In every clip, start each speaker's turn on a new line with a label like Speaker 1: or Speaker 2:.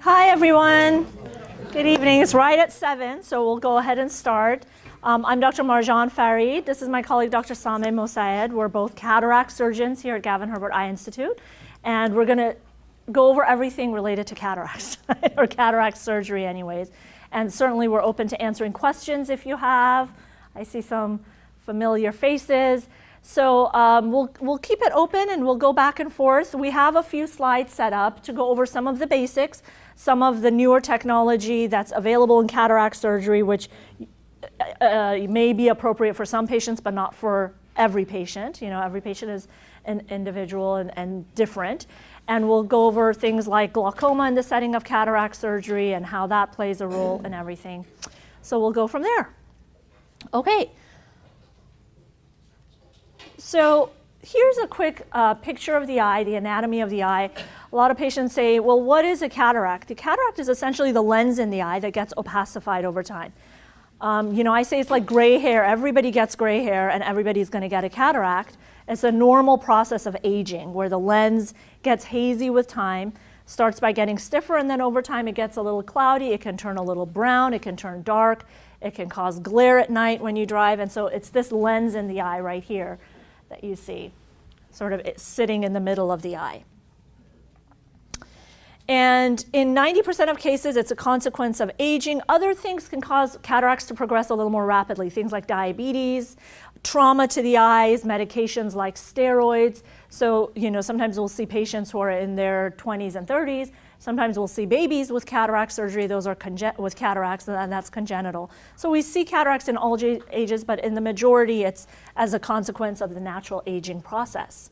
Speaker 1: Hi, everyone. Good evening. It's right at 7, so we'll go ahead and start. I'm Dr. Marjan Farid. This is my colleague, Dr. Sameh Mosaed. We're both cataract surgeons here at Gavin Herbert Eye Institute, and we're going to go over everything related to cataracts, or cataract surgery anyways. And certainly we're open to answering questions if you have. I see some familiar faces. So we'll keep it open and we'll go back and forth. We have a few slides set up to go over some of the basics, some of the newer technology that's available in cataract surgery, which may be appropriate for some patients, but not for every patient. You know, every patient is an individual and different. And we'll go over things like glaucoma in the setting of cataract surgery and how that plays a role in everything. So we'll go from there. Okay. So here's a quick picture of the eye, the anatomy of the eye. A lot of patients say, well, what is a cataract? The cataract is essentially the lens in the eye that gets opacified over time. I say it's like gray hair. Everybody gets gray hair and everybody's going to get a cataract. It's a normal process of aging where the lens gets hazy with time, starts by getting stiffer, and then over time it gets a little cloudy. It can turn a little brown. It can turn dark. It can cause glare at night when you drive. And so it's this lens in the eye right here that you see, sort of sitting in the middle of the eye. And in 90% of cases, it's a consequence of aging. Other things can cause cataracts to progress a little more rapidly, things like diabetes, trauma to the eyes, medications like steroids. So, sometimes we'll see patients who are in their 20s and 30s. Sometimes we'll see babies with cataract surgery. Those are with cataracts, and that's congenital. So we see cataracts in all ages, but in the majority, it's as a consequence of the natural aging process.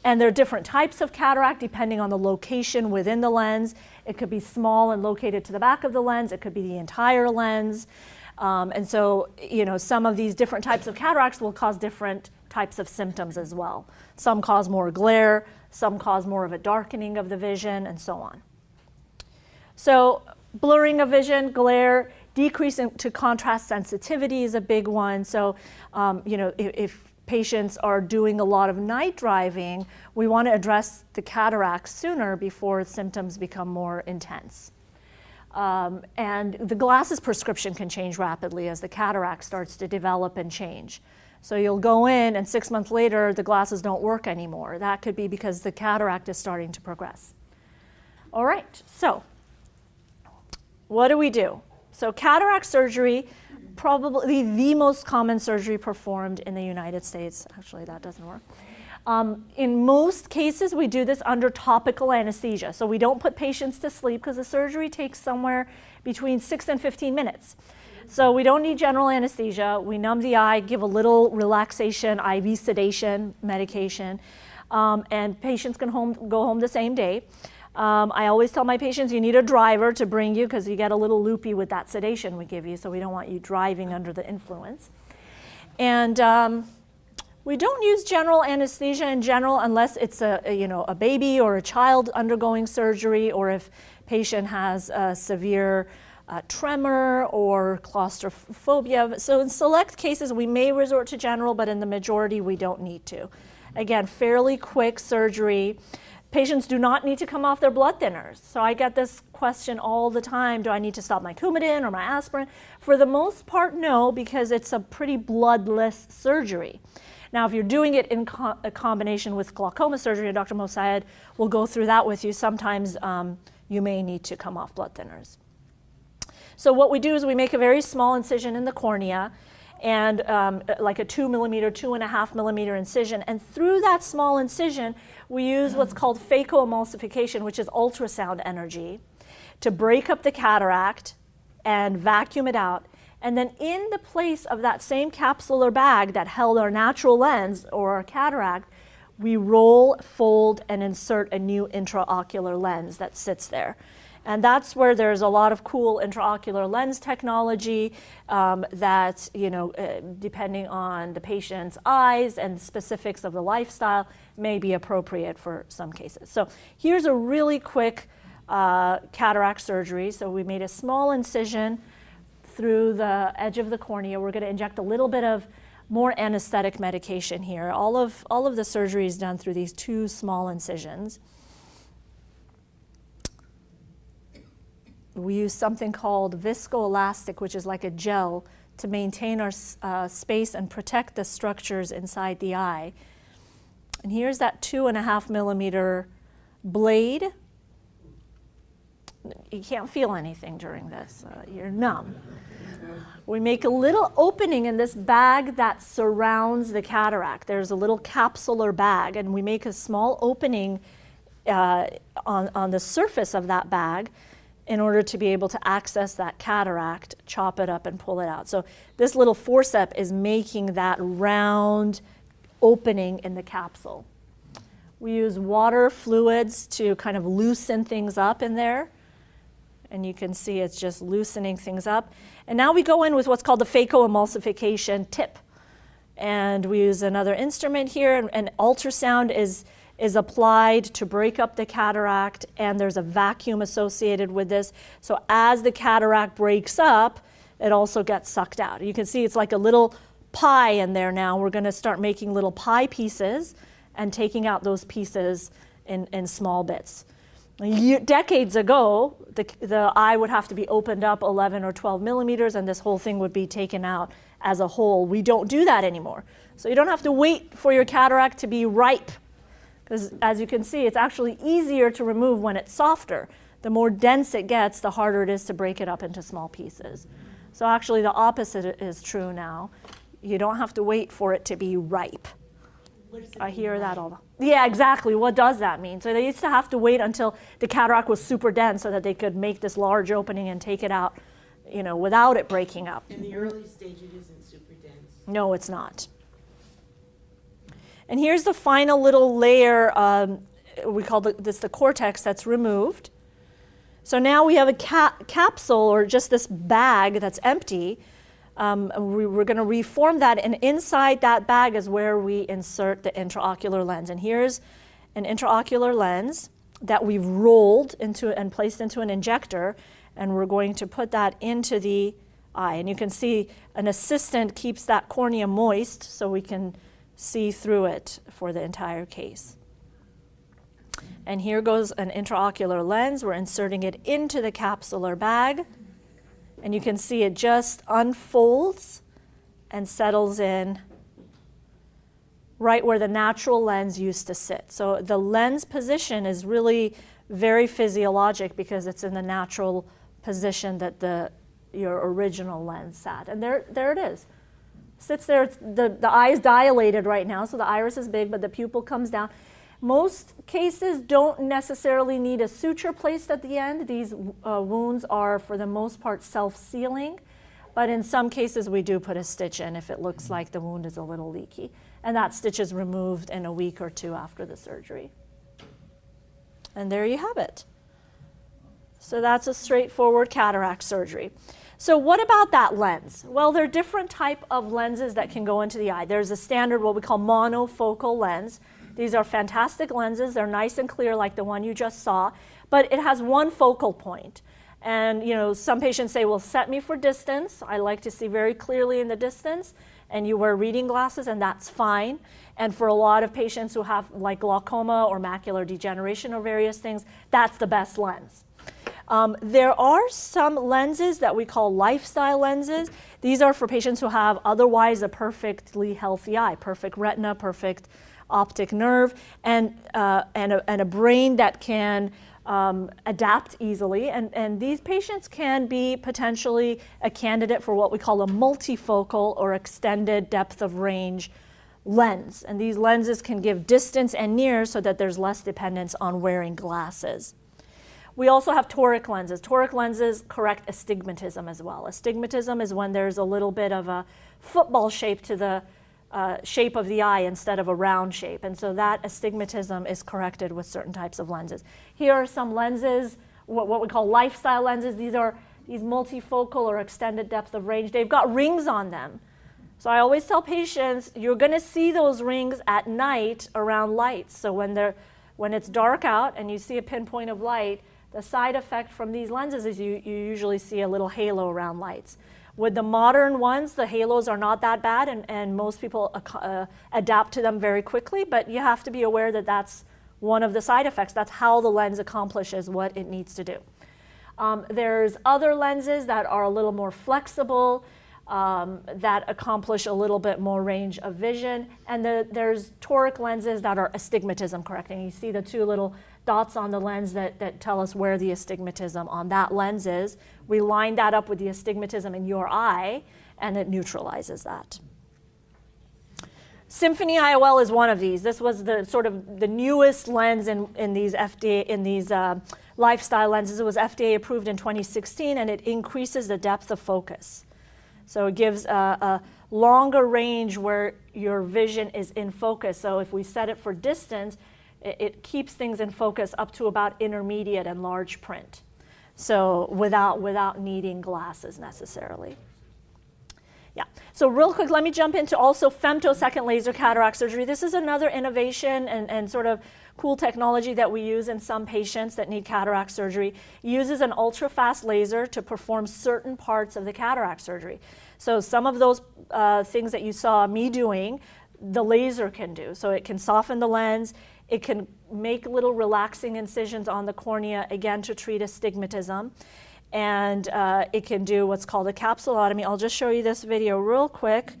Speaker 1: And there are different types of cataract depending on the location within the lens. It could be small and located to the back of the lens. It could be the entire lens. And so, some of these different types of cataracts will cause different types of symptoms as well. Some cause more glare, some cause more of a darkening of the vision, and so on. So blurring of vision, glare, decreasing to contrast sensitivity is a big one. So, if patients are doing a lot of night driving, we want to address the cataracts sooner before symptoms become more intense. And the glasses prescription can change rapidly as the cataract starts to develop and change. So you'll go in and 6 months later, the glasses don't work anymore. That could be because the cataract is starting to progress. All right, so what do we do? So cataract surgery, probably the most common surgery performed in the United States. Actually, that doesn't work. In most cases, we do this under topical anesthesia. So we don't put patients to sleep because the surgery takes somewhere between 6 and 15 minutes. So we don't need general anesthesia. We numb the eye, give a little relaxation, IV sedation medication, and patients can go home the same day. I always tell my patients you need a driver to bring you because you get a little loopy with that sedation we give you, so we don't want you driving under the influence. And we don't use general anesthesia in general unless it's a baby or a child undergoing surgery, or if patient has a severe tremor or claustrophobia. So in select cases, we may resort to general, but in the majority, we don't need to. Again, fairly quick surgery. Patients do not need to come off their blood thinners. So I get this question all the time, do I need to stop my Coumadin or my aspirin? For the most part, no, because it's a pretty bloodless surgery. Now, if you're doing it in a combination with glaucoma surgery, and Dr. Mosaed will go through that with you, sometimes you may need to come off blood thinners. So what we do is we make a very small incision in the cornea, and like a 2.5 millimeter incision. And through that small incision, we use what's called phacoemulsification, which is ultrasound energy, to break up the cataract and vacuum it out. And then in the place of that same capsular bag that held our natural lens or our cataract, we roll, fold, and insert a new intraocular lens that sits there. And that's where there's a lot of cool intraocular lens technology that, depending on the patient's eyes and specifics of the lifestyle, may be appropriate for some cases. So here's a really quick cataract surgery. So we made a small incision through the edge of the cornea. We're going to inject a little bit of more anesthetic medication here. All of the surgery is done through these two small incisions. We use something called viscoelastic, which is like a gel, to maintain our space and protect the structures inside the eye. And here's that 2.5 millimeter blade. You can't feel anything during this. You're numb. We make a little opening in this bag that surrounds the cataract. There's a little capsular bag, and we make a small opening on the surface of that bag in order to be able to access that cataract, chop it up, and pull it out. So this little forceps is making that round opening in the capsule. We use water fluids to kind of loosen things up in there. And you can see it's just loosening things up. And now we go in with what's called the phacoemulsification tip. And we use another instrument here, and ultrasound is applied to break up the cataract, and there's a vacuum associated with this. So as the cataract breaks up, it also gets sucked out. You can see it's like a little pie in there now. We're going to start making little pie pieces and taking out those pieces in small bits. Decades ago, the eye would have to be opened up 11 or 12 millimeters, and this whole thing would be taken out as a whole. We don't do that anymore. So you don't have to wait for your cataract to be ripe, because as you can see, it's actually easier to remove when it's softer. The more dense it gets, the harder it is to break it up into small pieces. So actually the opposite is true now. You don't have to wait for it to be ripe. I hear that all the time. Yeah, exactly. What does that mean? So they used to have to wait until the cataract was super dense so that they could make this large opening and take it out, without it breaking up.
Speaker 2: In the early stage, it isn't super dense.
Speaker 1: No, it's not. And here's the final little layer. We call this the cortex that's removed. So now we have a capsule, or just this bag that's empty. We're going to reform that, and inside that bag is where we insert the intraocular lens. And here's an intraocular lens that we've rolled into and placed into an injector, and we're going to put that into the eye. And you can see an assistant keeps that cornea moist so we can see through it for the entire case. And here goes an intraocular lens. We're inserting it into the capsular bag. And you can see it just unfolds and settles in right where the natural lens used to sit. So the lens position is really very physiologic because it's in the natural position that your original lens sat. And there it is. Sits there, the eye is dilated right now, so the iris is big, but the pupil comes down. Most cases don't necessarily need a suture placed at the end. These wounds are, for the most part, self-sealing. But in some cases, we do put a stitch in if it looks like the wound is a little leaky. And that stitch is removed in a week or two after the surgery. And there you have it. So that's a straightforward cataract surgery. So what about that lens? Well, there are different type of lenses that can go into the eye. There's a standard, what we call monofocal lens. These are fantastic lenses. They're nice and clear like the one you just saw, but it has one focal point. And some patients say, well, set me for distance. I like to see very clearly in the distance, and you wear reading glasses, and that's fine. And for a lot of patients who have like glaucoma or macular degeneration or various things, that's the best lens. There are some lenses that we call lifestyle lenses. These are for patients who have otherwise a perfectly healthy eye, perfect retina, perfect optic nerve, and a brain that can adapt easily. And these patients can be potentially a candidate for what we call a multifocal or extended depth of range lens. And these lenses can give distance and near so that there's less dependence on wearing glasses. We also have toric lenses. Toric lenses correct astigmatism as well. Astigmatism is when there's a little bit of a football shape to the shape of the eye instead of a round shape. And so that astigmatism is corrected with certain types of lenses. Here are some lenses, what we call lifestyle lenses. These are these multifocal or extended depth of range. They've got rings on them. So I always tell patients, you're going to see those rings at night around lights. So when it's dark out and you see a pinpoint of light, the side effect from these lenses is you usually see a little halo around lights. With the modern ones, the halos are not that bad, and most people adapt to them very quickly, but you have to be aware that that's one of the side effects. That's how the lens accomplishes what it needs to do. There's other lenses that are a little more flexible, that accomplish a little bit more range of vision. And there's toric lenses that are astigmatism correcting. You see the two little dots on the lens that tell us where the astigmatism on that lens is. We line that up with the astigmatism in your eye, and it neutralizes that. Symphony IOL is one of these. This was the sort of the newest lens in these lifestyle lenses. It was FDA approved in 2016, and it increases the depth of focus. So it gives a longer range where your vision is in focus. So if we set it for distance, it keeps things in focus up to about intermediate and large print. So without needing glasses necessarily. Yeah, so real quick, let me jump into also femtosecond laser cataract surgery. This is another innovation and sort of cool technology that we use in some patients that need cataract surgery. It uses an ultra-fast laser to perform certain parts of the cataract surgery. So some of those things that you saw me doing, the laser can do. So it can soften the lens, it can make little relaxing incisions on the cornea, again, to treat astigmatism. And it can do what's called a capsulotomy. I'll just show you this video real quick.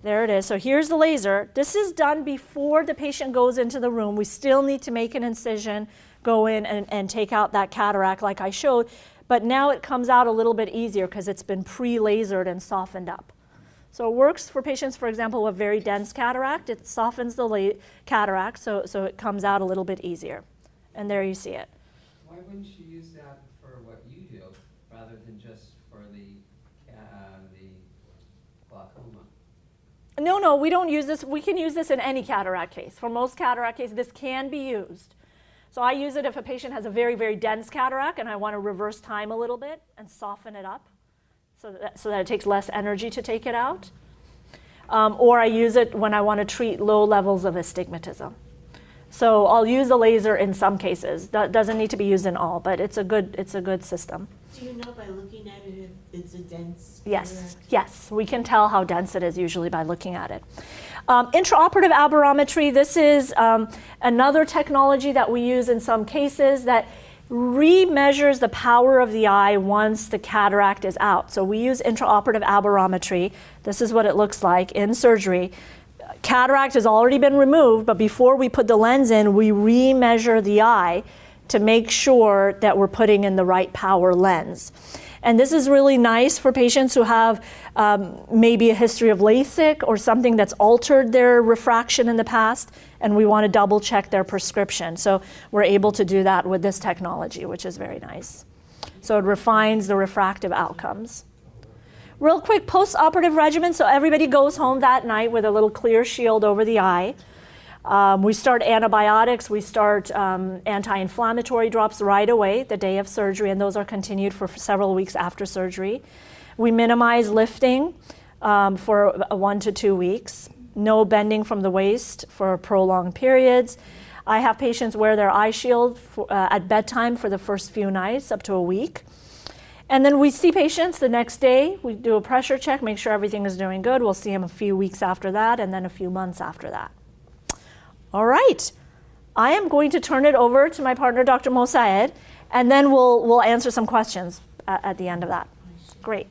Speaker 1: There it is. So here's the laser. This is done before the patient goes into the room. We still need to make an incision, go in and take out that cataract like I showed. But now it comes out a little bit easier because it's been pre-lasered and softened up. So it works for patients, for example, with very dense cataract. It softens the cataract so it comes out a little bit easier. And there you see it.
Speaker 3: Why wouldn't you use that for what you do rather than just for the glaucoma?
Speaker 1: No, we don't use this. We can use this in any cataract case. For most cataract cases, this can be used. So I use it if a patient has a very, very dense cataract and I want to reverse time a little bit and soften it up so that it takes less energy to take it out. Or I use it when I want to treat low levels of astigmatism. So I'll use the laser in some cases. That doesn't need to be used in all, but it's a good system.
Speaker 2: Do you know by looking at it if it's a dense
Speaker 1: Yes,
Speaker 2: cataract?
Speaker 1: yes. We can tell how dense it is usually by looking at it. Intraoperative aberrometry, this is another technology that we use in some cases that remeasures the power of the eye once the cataract is out. So we use intraoperative aberrometry. This is what it looks like in surgery. Cataract has already been removed, but before we put the lens in, we remeasure the eye to make sure that we're putting in the right power lens. And this is really nice for patients who have maybe a history of LASIK or something that's altered their refraction in the past, and we want to double check their prescription. So we're able to do that with this technology, which is very nice. So it refines the refractive outcomes. Real quick, post-operative regimen. So everybody goes home that night with a little clear shield over the eye. We start antibiotics, we start anti-inflammatory drops right away the day of surgery, and those are continued for several weeks after surgery. We minimize lifting for 1 to 2 weeks. No bending from the waist for prolonged periods. I have patients wear their eye shield at bedtime for the first few nights, up to a week. And then we see patients the next day. We do a pressure check, make sure everything is doing good. We'll see them a few weeks after that, and then a few months after that. All right, I am going to turn it over to my partner, Dr. Mosaed, and then we'll answer some questions at the end of that. Great.